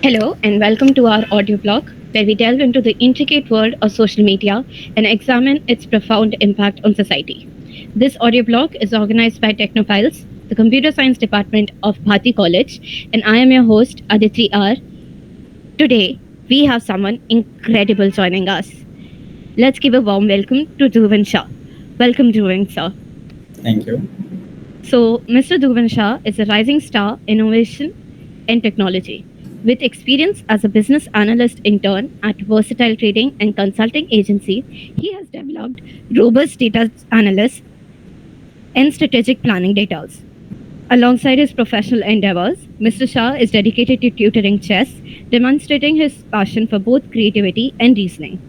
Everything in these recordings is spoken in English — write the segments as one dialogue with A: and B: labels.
A: Hello, and welcome to our audio blog, where we delve into the intricate world of social media and examine its profound impact on society. This audio blog is organized by Technophiles, the computer science department of Bharati College, and I am your host, Aditi R. Today, we have someone incredible joining us. Let's give a warm welcome to Dhruvin Shah. Welcome, Dhruvin, sir.
B: Thank you.
A: So, Mr. Dhruvin Shah is a rising star innovation and technology. With experience as a business analyst intern at Versatile Trading and Consulting Agency, he has developed robust data analysis and strategic planning data. Alongside his professional endeavors, Mr. Shah is dedicated to tutoring chess, demonstrating his passion for both creativity and reasoning.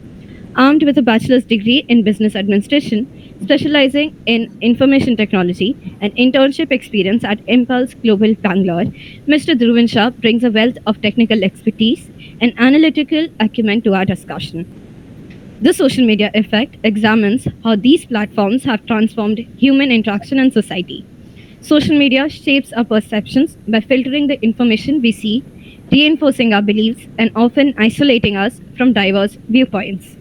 A: Armed with a bachelor's degree in business administration, specializing in information technology and internship experience at Impulse Global Bangalore, Mr. Dhruvin Shah brings a wealth of technical expertise and analytical acumen to our discussion. The social media effect examines how these platforms have transformed human interaction and society. Social media shapes our perceptions by filtering the information we see, reinforcing our beliefs, and often isolating us from diverse viewpoints.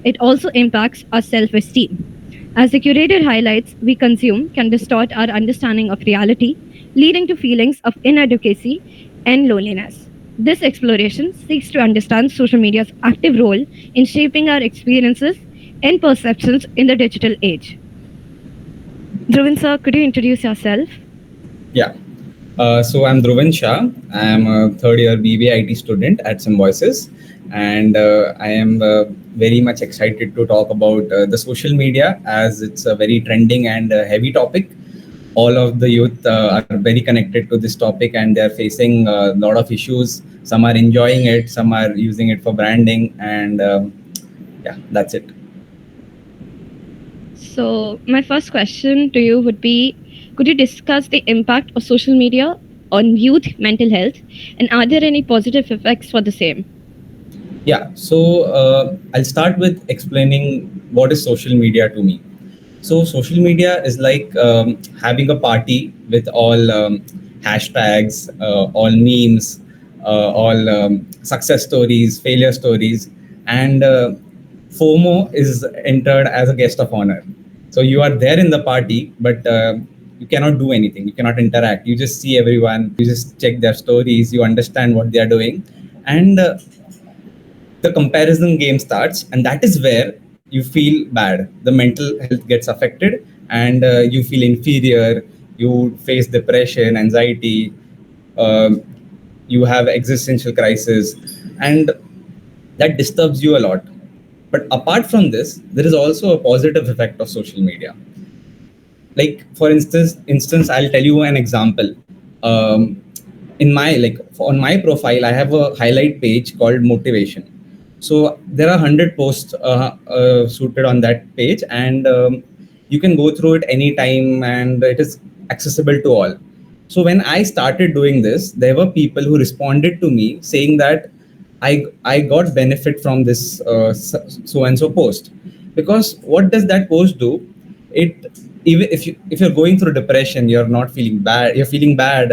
A: It also impacts our self esteem. As the curated highlights we consume can distort our understanding of reality, leading to feelings of inadequacy and loneliness. This exploration seeks to understand social media's active role in shaping our experiences and perceptions in the digital age. Dhruvin sir, could you introduce yourself?
B: Yeah. So I'm Dhruvin Shah. I'm a third year BBA IT student at Symbiosis, and I am very much excited to talk about the social media as it's a very trending and heavy topic. All of the youth are very connected to this topic, and they're facing a lot of issues. Some are enjoying it, some are using it for branding, and yeah, that's it.
A: So, my first question to you would be, could you discuss the impact of social media on youth mental health, and are there any positive effects for the same?
B: Yeah, so I'll start with explaining what is social media to me. So social media is like having a party with all hashtags, all memes, all success stories, failure stories, and FOMO is entered as a guest of honor. So you are there in the party, but you cannot do anything. You cannot interact. You just see everyone. You just check their stories. You understand what they are doing, and the comparison game starts, and that is where you feel bad. The mental health gets affected, and you feel inferior. You face depression, anxiety. um, you have existential crisis, and that disturbs you a lot. But apart from this, there is also a positive effect of social media. Like for instance, I'll tell you an example. In my, like, on my profile, I have a highlight page called motivation. So there are 100 posts suited on that page, and you can go through it anytime, and it is accessible to all. So when I started doing this, there were people who responded to me saying that I got benefit from this so and so post. Because what does that post do? It, even if you're going through depression, you're not feeling bad, you're feeling bad,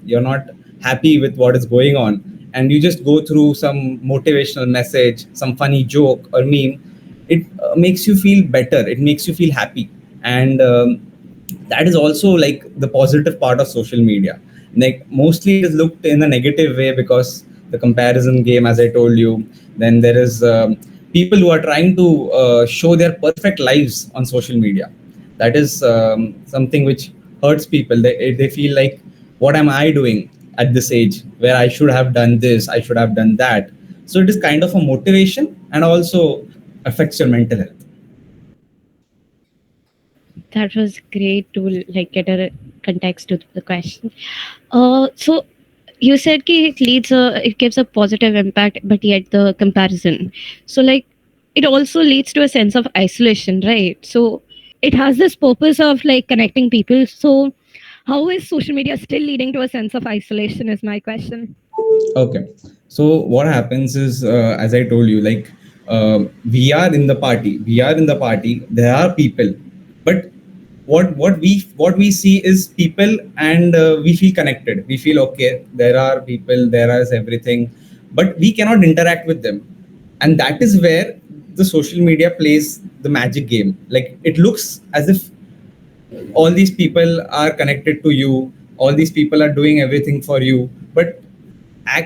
B: you're not happy with what is going on, and you just go through some motivational message, some funny joke or meme, it makes you feel better, it makes you feel happy. And that is also like the positive part of social media. Like mostly it is looked in a negative way because the comparison game, as I told you. Then there is people who are trying to show their perfect lives on social media. That is something which hurts people. They feel like, what am I doing at this age where I should have done this, I should have done that. So it is kind of a motivation and also affects your mental health.
A: That was great to like get a context to the question. So you said ki it gives a positive impact, but yet the comparison. So like it also leads to a sense of isolation, right? So it has this purpose of like connecting people. So how is social media still leading to a sense of isolation? Is my question.
B: Okay. So what happens is, as I told you, like we are in the party. We are in the party. There are people, but what we see is people, and we feel connected. We feel okay. There are people. There is everything. but we cannot interact with them. And that is where the social media plays the magic game. Like, it looks as if all these people are connected to you, all these people are doing everything for you, but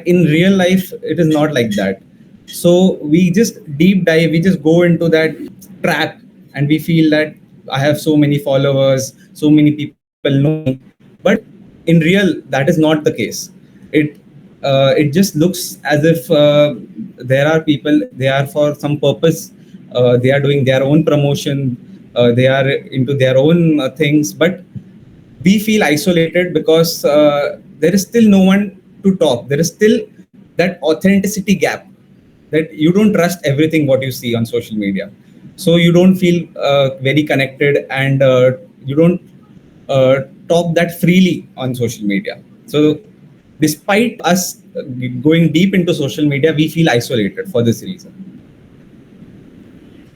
B: in real life it is not like that. So we just deep dive, we just go into that trap, and we feel that I have so many followers, so many people know me, but in real that is not the case. It it just looks as if there are people, they are for some purpose, they are doing their own promotion, they are into their own things, but we feel isolated because there is still no one to talk. There is still that authenticity gap, that you don't trust everything what you see on social media. So you don't feel very connected, and you don't talk that freely on social media. So despite us going deep into social media, we feel isolated for this reason.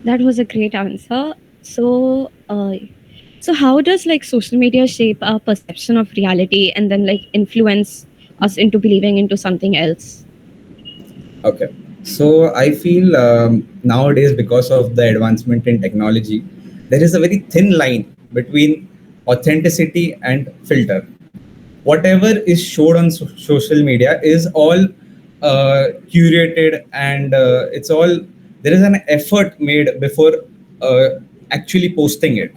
A: That was a great answer. So how does like social media shape our perception of reality and then like influence us into believing into something else?
B: Okay. So I feel nowadays, because of the advancement in technology, there is a very thin line between authenticity and filter. Whatever is showed on social media is all curated, and it's all, there is an effort made before uh, actually posting it.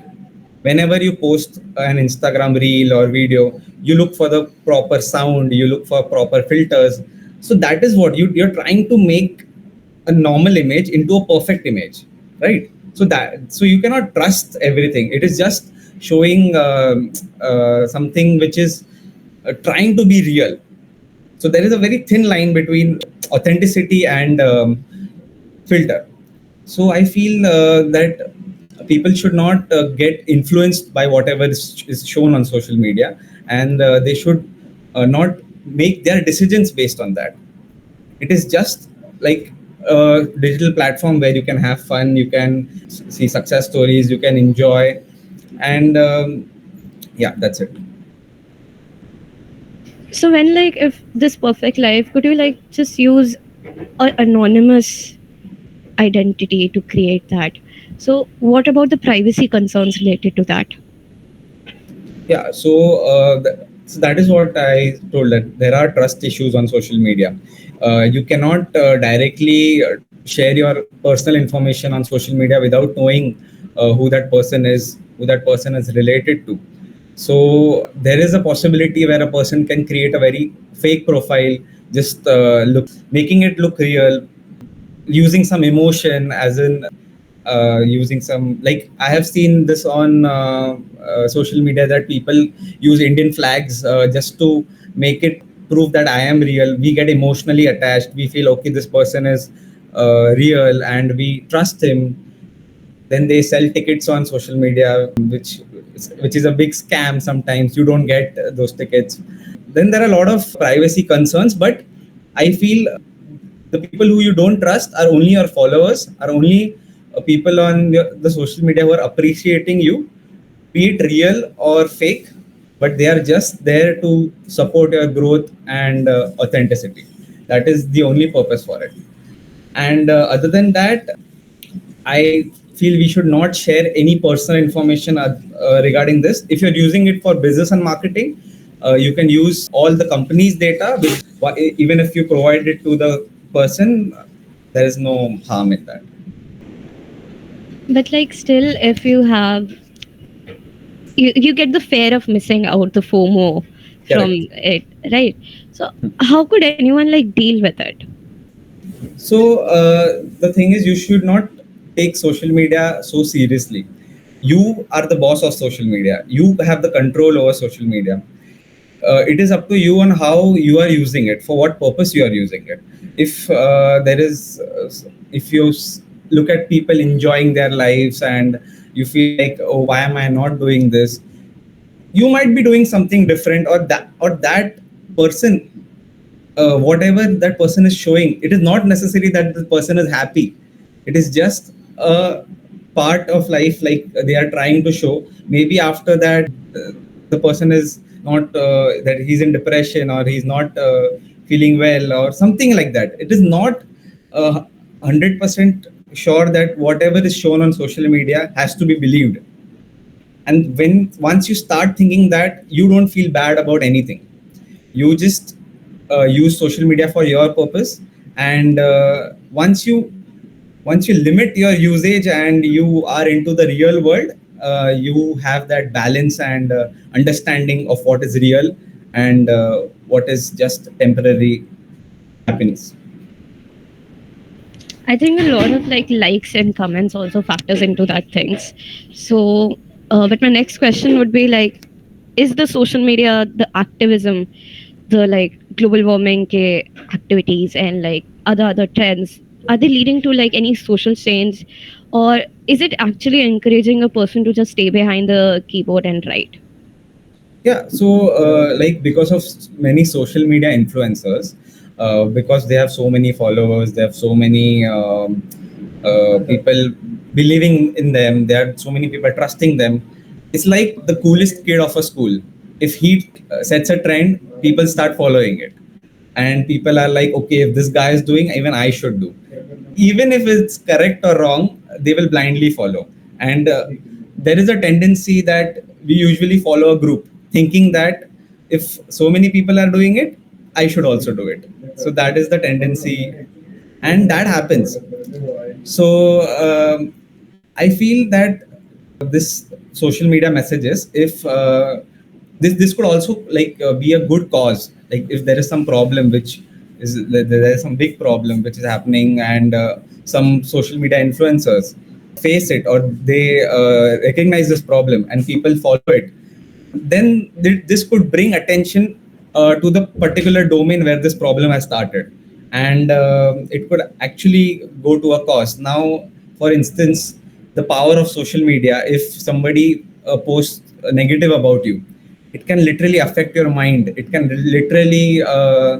B: Whenever you post an Instagram reel or video, you look for the proper sound, you look for proper filters. So that is what you're trying to make a normal image into a perfect image, right? So you cannot trust everything. It is just showing something which is trying to be real. So there is a very thin line between authenticity and filter. So I feel that people should not get influenced by whatever is shown on social media, and they should not make their decisions based on that. It is just like a digital platform where you can have fun, you can see success stories, you can enjoy, and yeah, that's it.
A: So when like if this perfect life, could you like just use an anonymous identity to create that? So what about the privacy concerns related to that?
B: Yeah, so, so that is what I told, that there are trust issues on social media. You cannot directly share your personal information on social media without knowing who that person is, who that person is related to. So there is a possibility where a person can create a very fake profile, just making it look real, using some emotion, as in using some, like, I have seen this on social media, that people use Indian flags just to make it prove that I am real. We get emotionally attached, we feel okay, this person is real, and we trust him. Then they sell tickets on social media, which is a big scam. Sometimes you don't get those tickets. Then there are a lot of privacy concerns, but I feel the people who you don't trust are only your followers, are only people on the social media who are appreciating you, be it real or fake, but they are just there to support your growth and authenticity. That is the only purpose for it. And other than that, I feel we should not share any personal information regarding this. If you're using it for business and marketing, you can use all the company's data, even if you provide it to the person, there is no harm in that.
A: But like still if you have you get the fear of missing out, the FOMO from
B: Correct.
A: it, right? So how could anyone like deal with it?
B: So the thing is, you should not take social media so seriously. You are the boss of social media. You have the control over social media. It is up to you on how you are using it, for what purpose you are using it. If there is, if you look at people enjoying their lives, and you feel like, oh, why am I not doing this? You might be doing something different, or that person, whatever that person is showing, it is not necessary that the person is happy. It is just a part of life, like they are trying to show. Maybe after that, the person is not that he's in depression, or he's not feeling well or something like that. It is not 100% sure that whatever is shown on social media has to be believed. And when once you start thinking that, you don't feel bad about anything. You just use social media for your purpose. And once you limit your usage and you are into the real world, you have that balance and understanding of what is real and what is just temporary happiness.
A: I think a lot of like likes and comments also factors into that things. So, but my next question would be like, is the social media, the activism, the like global warming ke activities and like other trends, are they leading to like any social change, or is it actually encouraging a person to just stay behind the keyboard and write?
B: Yeah, so like because of many social media influencers, because they have so many followers, they have so many people believing in them, there are so many people trusting them. It's like the coolest kid of a school. If he sets a trend, people start following it, and people are like, okay, if this guy is doing, even I should do. Even if it's correct or wrong, they will blindly follow. And there is a tendency that we usually follow a group, thinking that if so many people are doing it, I should also do it. So that is the tendency, and that happens. So I feel that this social media messages, if this could also like be a good cause. Like if there is some problem which there is some big problem which is happening, and some social media influencers face it, or they recognize this problem and people follow it, then this could bring attention to the particular domain where this problem has started, and it could actually go to a cause. Now, for instance, the power of social media, if somebody posts negative about you, it can literally affect your mind. It can literally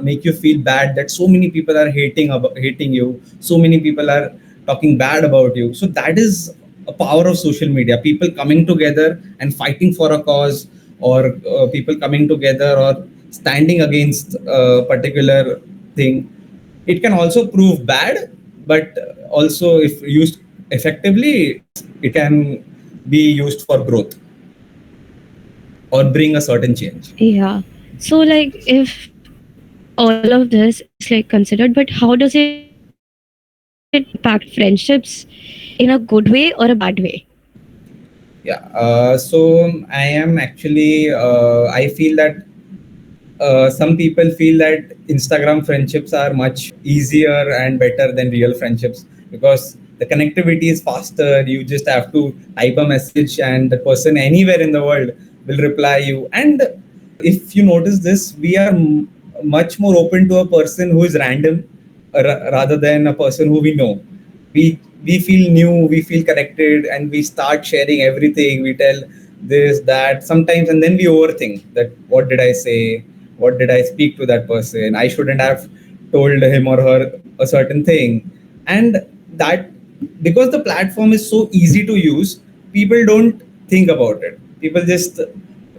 B: make you feel bad that so many people are hating you, so many people are talking bad about you. So that is a power of social media, people coming together and fighting for a cause, or people coming together or standing against a particular thing. It can also prove bad, but also if used effectively, it can be used for growth or bring a certain change.
A: Yeah. So like if all of this is like considered, but how does it impact friendships in a good way or a bad way?
B: Yeah. So I am actually, I feel that some people feel that Instagram friendships are much easier and better than real friendships, because the connectivity is faster. You just have to type a message, and the person anywhere in the world will reply you. And if you notice this, we are much more open to a person who is random, rather than a person who we know. We feel new, we feel connected, and we start sharing everything. We tell this, that sometimes, and then we overthink that, what did I say, what did I speak to that person, I shouldn't have told him or her a certain thing. And that, because the platform is so easy to use, people don't think about it. People just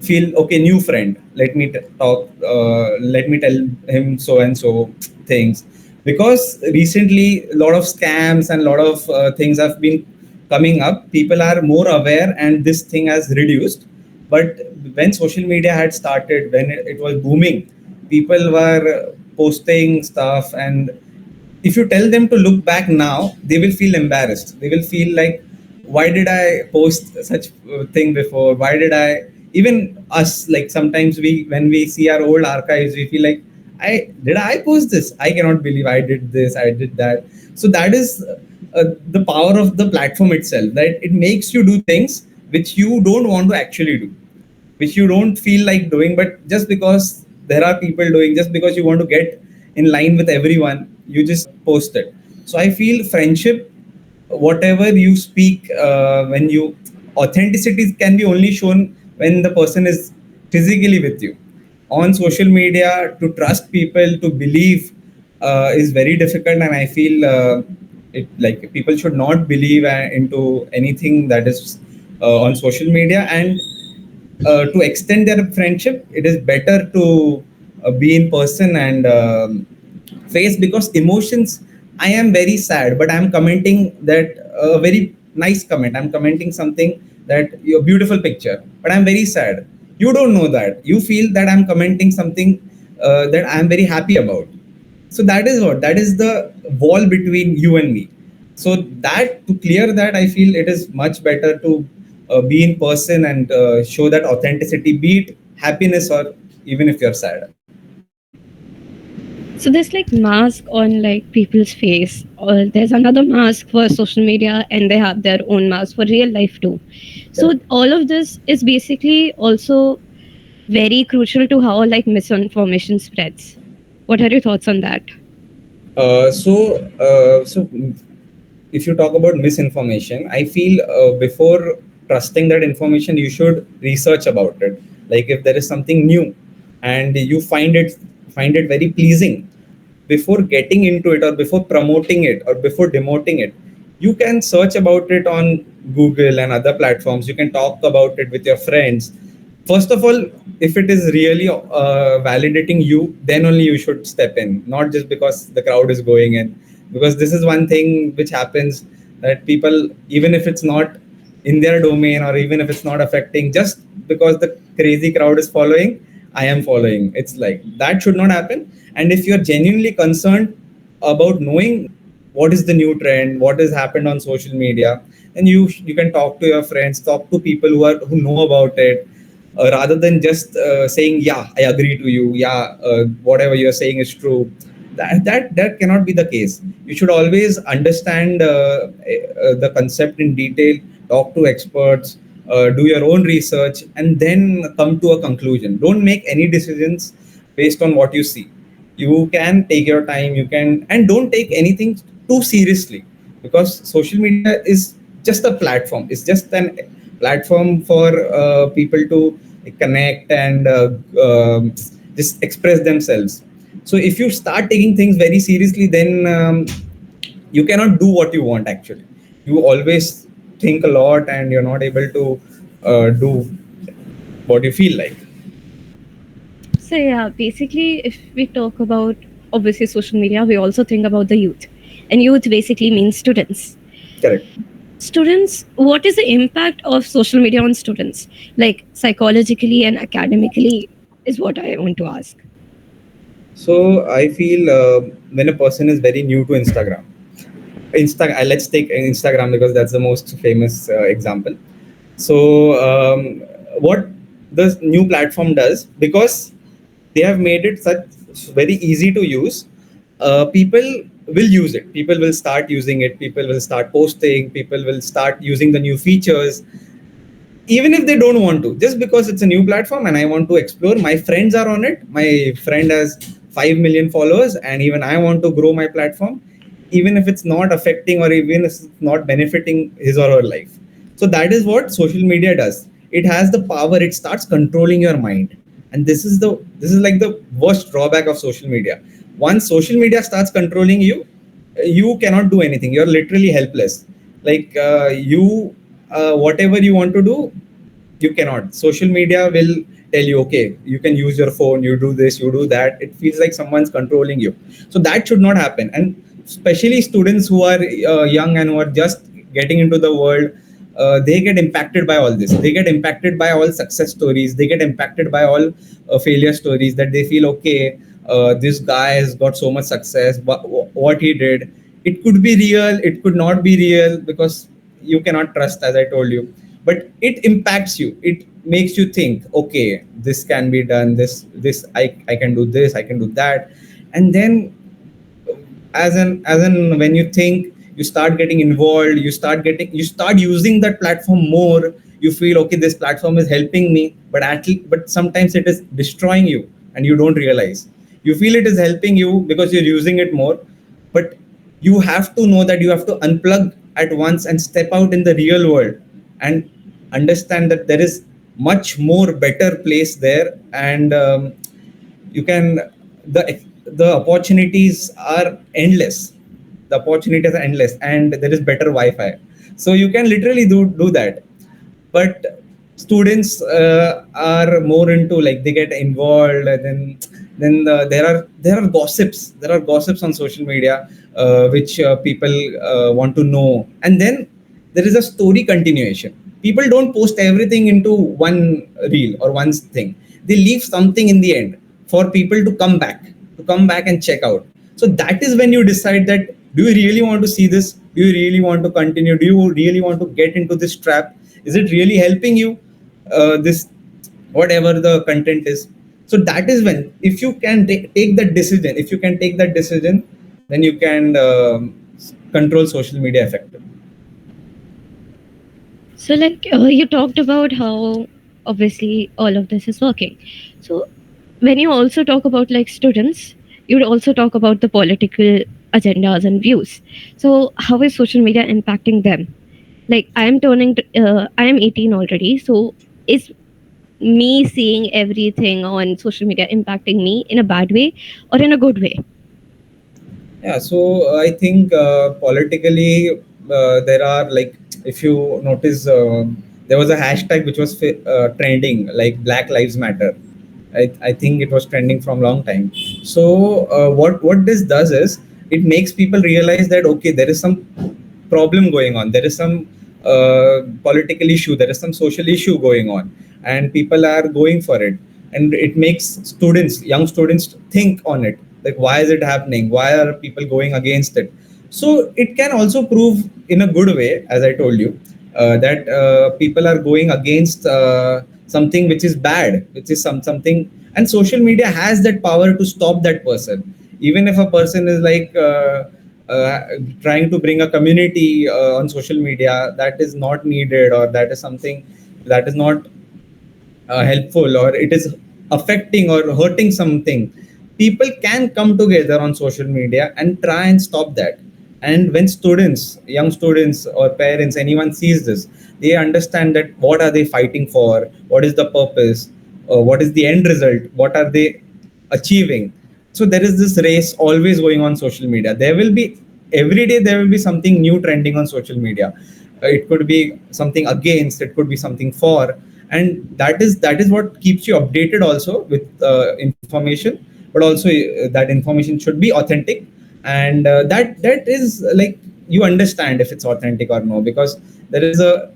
B: feel, okay, new friend, let me talk, let me tell him so and so things. Because recently a lot of scams and a lot of things have been coming up, people are more aware, and this thing has reduced. But when social media had started, when it was booming, people were posting stuff, and if you tell them to look back now, they will feel embarrassed. They will feel like, why did I post such thing before? Why did I? Even us, like sometimes we, when we see our old archives, we feel like, I post this? I cannot believe I did this, I did that. So that is the power of the platform itself. That it makes you do things which you don't want to actually do, which you don't feel like doing, but just because there are people doing, just because you want to get in line with everyone, you just post it. So I feel friendship, whatever you speak, when you, authenticity can be only shown when the person is physically with you. On social media, to trust people, to believe, is very difficult, and I feel it, like people should not believe into anything that is on social media. And to extend their friendship, it is better to be in person and face, because emotions, I am very sad but I'm commenting that a very nice comment, I'm commenting something that your beautiful picture, but I'm very sad. You don't know that, you feel that I'm commenting something that I'm very happy about. So that is what, that is the wall between you and me. So that, to clear that, I feel it is much better to be in person and show that authenticity, be it happiness or even if you're sad.
A: So there's like mask on like people's face, or there's another mask for social media, and they have their own mask for real life too. So
B: Correct.
A: all of this is basically also very crucial to how like misinformation spreads. What are your thoughts on that?
B: So if you talk about misinformation, I feel before trusting that information, you should research about it. Like if there is something new and you find it very pleasing, before getting into it or before promoting it or before demoting it, you can search about it on Google and other platforms. You can talk about it with your friends. First of all, if it is really validating you, then only you should step in, not just because the crowd is going in. Because this is one thing which happens, that people, even if it's not in their domain or even if it's not affecting, just because the crazy crowd is following, I am following. It's like that should not happen. And if you're genuinely concerned about knowing what is the new trend, what has happened on social media, and you can talk to your friends, talk to people who know about it, rather than just saying, yeah, I agree to you, yeah, whatever you're saying is true. That cannot be the case. You should always understand the concept in detail, talk to experts, do your own research, and then come to a conclusion. Don't make any decisions based on what you see. You can take your time, you can, and don't take anything too seriously, because social media is just a platform. It's just an platform for people to connect and just express themselves. So if you start taking things very seriously, then you cannot do what you want actually. You always think a lot and you're not able to do what you feel like.
A: So yeah, basically, if we talk about obviously social media, we also think about the youth, and youth basically means students.
B: Correct.
A: Students, what is the impact of social media on students, like psychologically and academically, is what I want to ask.
B: So I feel when a person is very new to Instagram, let's take Instagram because that's the most famous example. So what the new platform does, because they have made it such very easy to use, people will use it. People will start using it. People will start posting. People will start using the new features, even if they don't want to, just because it's a new platform and I want to explore. My friends are on it. My friend has 5 million followers and even I want to grow my platform, even if it's not affecting or even if it's not benefiting his or her life. So that is what social media does. It has the power, it starts controlling your mind. And this is like the worst drawback of social media. Once social media starts controlling you, you cannot do anything. You're literally helpless. Like you whatever you want to do, you cannot. Social media will tell you, okay, you can use your phone, you do this, you do that. It feels like someone's controlling you. So that should not happen. And especially students who are young and who are just getting into the world, they get impacted by all this. They get impacted by all success stories. They get impacted by all failure stories, that they feel, okay, this guy has got so much success, but what he did, it could be real, it could not be real, because you cannot trust, as I told you. But it impacts you. It makes you think, okay, this can be done, this I can do this, I can do that. And then as in when you think, you start getting involved, you start using that platform more. You feel, okay, this platform is helping me, but but sometimes it is destroying you and you don't realize. You feel it is helping you because you're using it more, but you have to know that you have to unplug at once and step out in the real world and understand that there is much more better place there. And you can the the opportunities are endless. The opportunities are endless and there is better wi-fi, so you can literally do that. But students are more into, like, they get involved and then Then there are gossips. There are gossips on social media, which people want to know. And then there is a story continuation. People don't post everything into one reel or one thing. They leave something in the end for people to come back and check out. So that is when you decide that, do you really want to see this? Do you really want to continue? Do you really want to get into this trap? Is it really helping you? This, whatever the content is. So that is when, if you can take that decision, if you can take that decision, then you can control social media effectively.
A: So, like, you talked about how obviously all of this is working. So, when you also talk about like students, you'd also talk about the political agendas and views. So, how is social media impacting them? Like, I am 18 already. So, is me seeing everything on social media impacting me in a bad way or in a good way?
B: Yeah, so I think politically, there are, like, if you notice, there was a hashtag which was trending, like Black Lives Matter. I think it was trending from long time. So what this does is, it makes people realize that, okay, there is some problem going on. There is some political issue. There is some social issue going on, and people are going for it. And it makes young students, think on it. Like, why is it happening? Why are people going against it? So it can also prove in a good way, as I told you, that people are going against something which is bad, which is something. And social media has that power to stop that person. Even if a person is like uh, trying to bring a community on social media, that is not needed, or that is something that is not helpful, or it is affecting or hurting something, people can come together on social media and try and stop that. And when young students or parents, anyone sees this, they understand that what are they fighting for, what is the purpose, what is the end result, what are they achieving. So there is this race always going on social media. There will be, every day there will be something new trending on social media. It could be something against, it could be something for. And that is what keeps you updated also with information. But also that information should be authentic. And that is like, you understand if it's authentic or no, because there is a,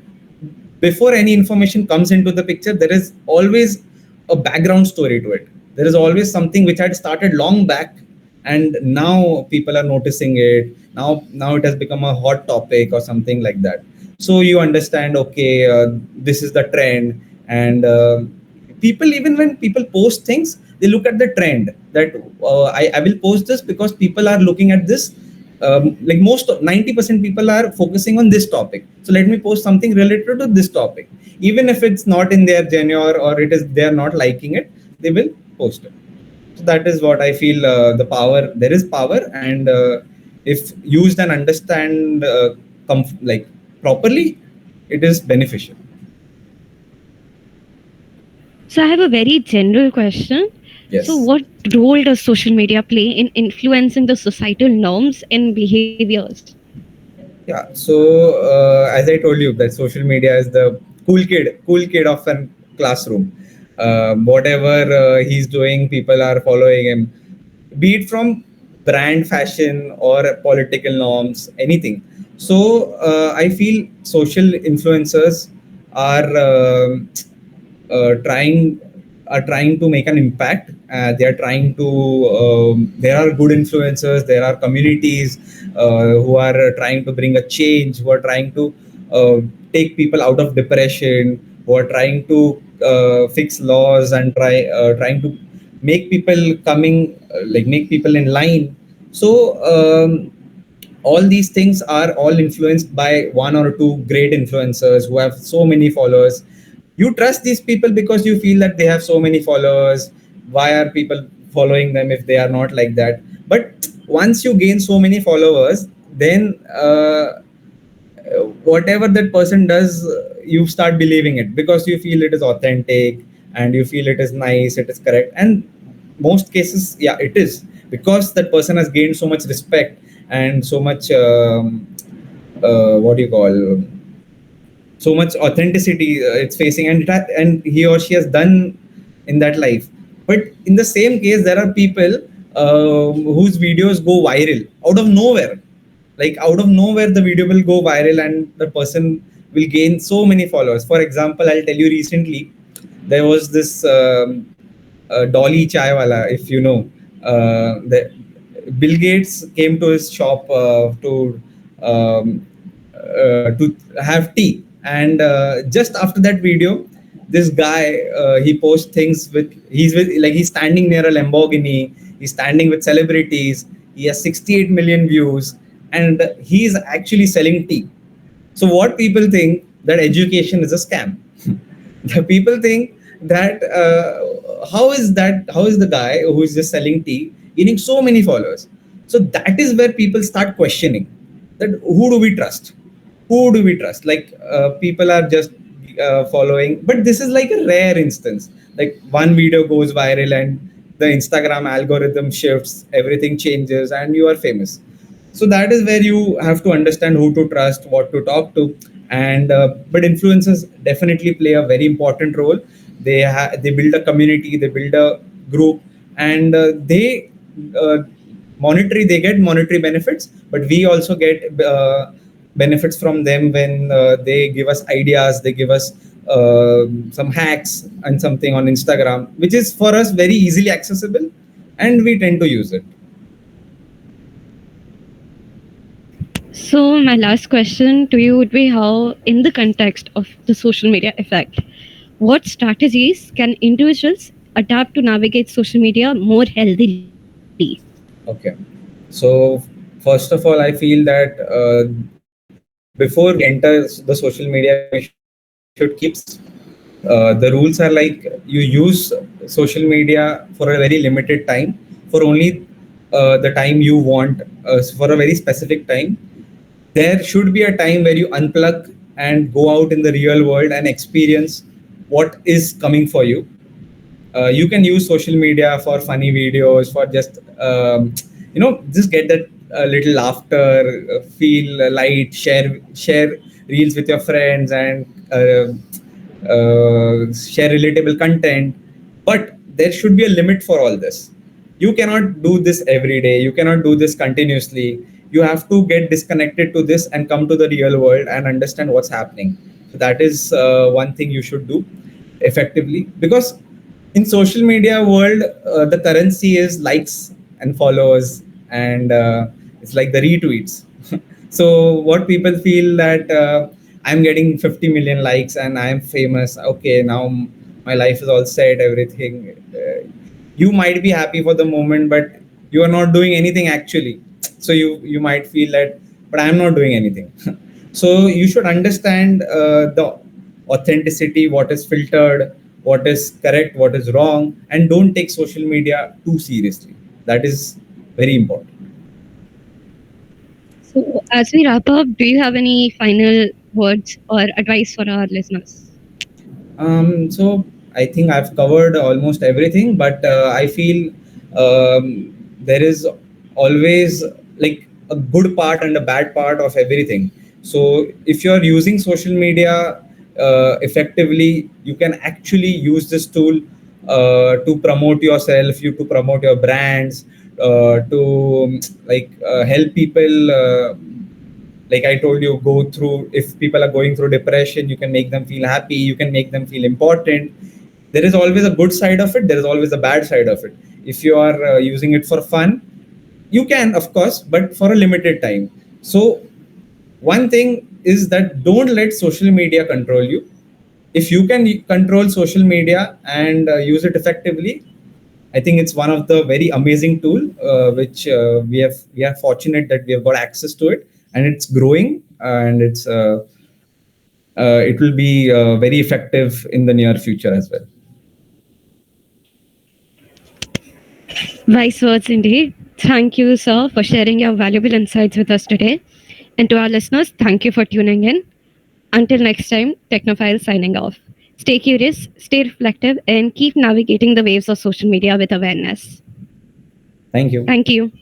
B: before any information comes into the picture, there is always a background story to it. There is always something which had started long back, and now people are noticing it. Now it has become a hot topic or something like that. So you understand, okay, this is the trend. And people, even when people post things, they look at the trend, that I will post this because people are looking at this. Like, most 90% people are focusing on this topic, so let me post something related to this topic. Even if it's not in their genre, or it is, they are not liking it, they will post it. So that is what I feel, the power, there is power. And if used and understand like properly, it is beneficial.
A: So, I have a very general question. So,
B: Yes.
A: what role does social media play in influencing the societal norms and behaviors?
B: Yeah. So as I told you, that social media is the cool kid of an classroom. Whatever he's doing, people are following him, be it from brand, fashion, or political norms, anything. So I feel social influencers are trying to make an impact. They are trying to. There are good influencers. There are communities who are trying to bring a change. Who are trying to take people out of depression. Who are trying to fix laws and trying to make people coming, like, make people in line. So all these things are all influenced by one or two great influencers who have so many followers. You trust these people because you feel that they have so many followers. Why are people following them if they are not like that? But once you gain so many followers, then whatever that person does, you start believing it because you feel it is authentic, and you feel it is nice, it is correct. And most cases, yeah, it is, because that person has gained so much respect and so much what do you call, so much authenticity it's facing, and and he or she has done in that life. But in the same case, there are people whose videos go viral out of nowhere. Like out of nowhere, the video will go viral and the person will gain so many followers. For example, I'll tell you recently, there was this Dolly Chai wala, if you know. The Bill Gates came to his shop um, to have tea, and just after that video, this guy he posts things with he's standing near a Lamborghini, he's standing with celebrities, he has 68 million views, and he's actually selling tea. So what people think that education is a scam. The people think that how is the guy who is just selling tea getting so many followers? So that is where people start questioning that who do we trust? Who do we trust? Like people are just following, but this is like a rare instance. Like one video goes viral and the Instagram algorithm shifts, everything changes, and you are famous. So that is where you have to understand who to trust, what to talk to. And but influencers definitely play a very important role. They build a community, they build a group, and uh, they get monetary benefits, but we also get benefits from them when they give us ideas, they give us some hacks and something on Instagram, which is for us very easily accessible, and we tend to use it.
A: So, my last question to you would be how, in the context of the social media effect, what strategies can individuals adapt to navigate social media more healthily?
B: Okay. So, first of all, I feel that before we enter the social media, we should keep some rules. The rules are like you use social media for a very limited time, for only the time you want, for a very specific time. There should be a time where you unplug and go out in the real world and experience what is coming for you. You can use social media for funny videos, for just just get that little laughter, feel light, share reels with your friends, and share relatable content. But there should be a limit for all this. You cannot do this every day, you cannot do this continuously. You have to get disconnected to this and come to the real world and understand what's happening. So that is one thing you should do effectively, because in social media world, the currency is likes and followers, and it's like the retweets. So what people feel that I'm getting 50 million likes and I'm famous, okay, now my life is all set, everything. You might be happy for the moment, but you are not doing anything actually. So you might feel that, but I'm not doing anything. So you should understand the authenticity, what is filtered, what is correct, what is wrong, and don't take social media too seriously. That is very important.
A: So, as we wrap up, do you have any final words or advice for our listeners?
B: So I think I've covered almost everything, but I feel there is always like a good part and a bad part of everything. So if you're using social media effectively, you can actually use this tool to promote yourself, you to promote your brands, to help people. Like I told you, go through, if people are going through depression, you can make them feel happy, you can make them feel important. There is always a good side of it, there is always a bad side of it. If you are using it for fun, you can, of course, but for a limited time. So one thing is that don't let social media control you. If you can control social media and use it effectively, I think it's one of the very amazing tool which we are fortunate that we have got access to it, and it's growing, and it will be very effective in the near future as well.
A: Wise words indeed. Thank you, sir, for sharing your valuable insights with us today. And to our listeners, thank you for tuning in. Until next time, Technophile signing off. Stay curious, stay reflective, and keep navigating the waves of social media with awareness.
B: Thank you.
A: Thank you.